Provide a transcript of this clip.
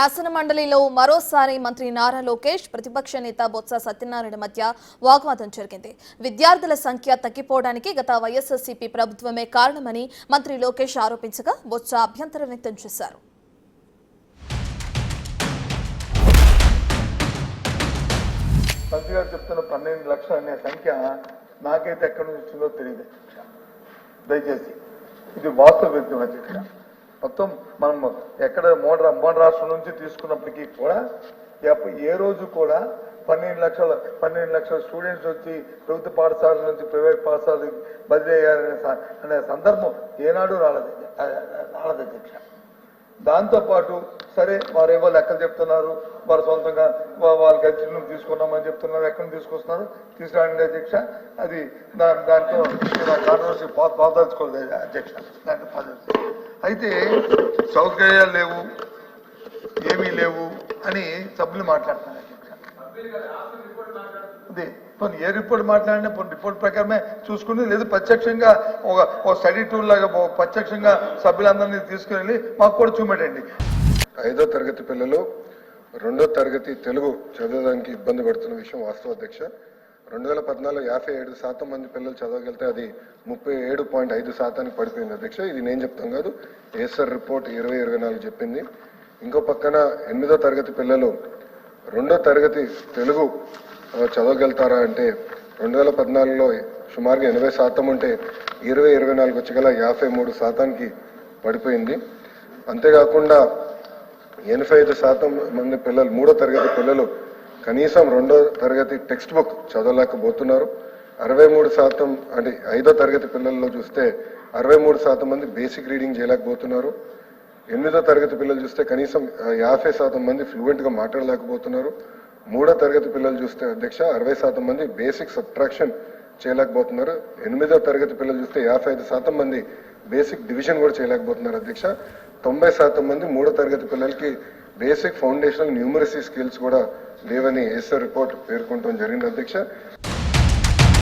శాసన మండలిలో మరోసారి మంత్రి నారా లోకేష్ ప్రతిపక్ష నేత బొత్స సత్యనారాయణ మధ్య వాగ్వాదం జరిగింది. విద్యార్థుల సంఖ్య తగ్గిపోవడానికి గత వైఎస్ఆర్సీపీ ప్రభుత్వమే కారణమని మంత్రి లోకేష్ ఆరోపించగా బొత్స అభ్యంతరం వ్యక్తం చేశారు. మంత్రి గారు చెప్తున్న 12 లక్షలు అనే సంఖ్య నాకైతే ఎక్కడి నుంచి వచ్చిందో తెలియదు. దయచేసి ఇది వాస్తవ వ్యక్తం అధ్యక్ష. మొత్తం మనం ఎక్కడ మూడు రాష్ట్రం నుంచి తీసుకున్నప్పటికీ కూడా ఏ రోజు కూడా 12 లక్షల స్టూడెంట్స్ వచ్చి ప్రభుత్వ పాఠశాల నుంచి ప్రైవేట్ పాఠశాలకు బదిలీ అయ్యారనే సందర్భం ఏనాడు రాలేదు అధ్యక్ష. దాంతోపాటు సరే వారేవో లెక్కలు చెప్తున్నారు, వారు సొంతంగా వాళ్ళకి ఎడ్యుకేషన్ తీసుకున్నామని చెప్తున్నారు. ఎక్కడ తీసుకొస్తున్నారు తీసుకురాండి అధ్యక్ష. అది దాంట్లో కాంట్రవర్సీ పాదలుచుకోలేదు అధ్యక్ష. దాంట్లో అయితే సౌకర్యాలు లేవు, ఏమీ లేవు అని సభ్యులు మాట్లాడుతున్నారు అధ్యక్ష. అదే ఏ రిపోర్ట్ మాట్లాడినా రిపోర్ట్ ప్రకారమే చూసుకుని, లేదు ప్రత్యక్షంగా ఒక స్టడీ టూర్ లాగా ప్రత్యక్షంగా సభ్యులందరినీ తీసుకుని మాకు కూడా చూపెట్టండి. 5వ తరగతి పిల్లలు 2వ తరగతి తెలుగు చదవడానికి ఇబ్బంది పడుతున్న విషయం వాస్తవ అధ్యక్ష. 2014 57% మంది పిల్లలు చదవగలిగితే అది 37.5% పడిపోయింది అధ్యక్ష. ఇది నేను చెప్తాను కాదు, ఏసర్ రిపోర్ట్ 2024 చెప్పింది. ఇంకో పక్కన 8వ తరగతి పిల్లలు 2వ తరగతి తెలుగు చదవగలుగుతారా అంటే 2014లో సుమారుగా 80% ఉంటే 2024 వచ్చగల 53%కి పడిపోయింది. అంతేకాకుండా 85% మంది పిల్లలు 3వ తరగతి పిల్లలు కనీసం 2వ తరగతి టెక్స్ట్ బుక్ చదవలేకపోతున్నారు. 63% అంటే 5వ తరగతి పిల్లల్లో చూస్తే 63% మంది బేసిక్ రీడింగ్ చేయలేకపోతున్నారు. 8వ తరగతి పిల్లలు చూస్తే కనీసం 50% మంది ఫ్లూయెంట్గా మాట్లాడలేకపోతున్నారు. 3వ తరగతి పిల్లలు చూస్తే అధ్యక్ష 60% మంది బేసిక్ సబ్ట్రాక్షన్ చేయలేకపోతున్నారు. 8వ తరగతి పిల్లలు చూస్తే 55% మంది బేసిక్ డివిజన్ కూడా చేయలేకపోతున్నారు అధ్యక్ష. 90% మంది 3వ తరగతి పిల్లలకి బేసిక్ ఫౌండేషనల్ న్యూమరసీ స్కిల్స్ కూడా లేవని ఏసర్ రిపోర్ట్ పేర్కొనడం జరిగింది అధ్యక్ష.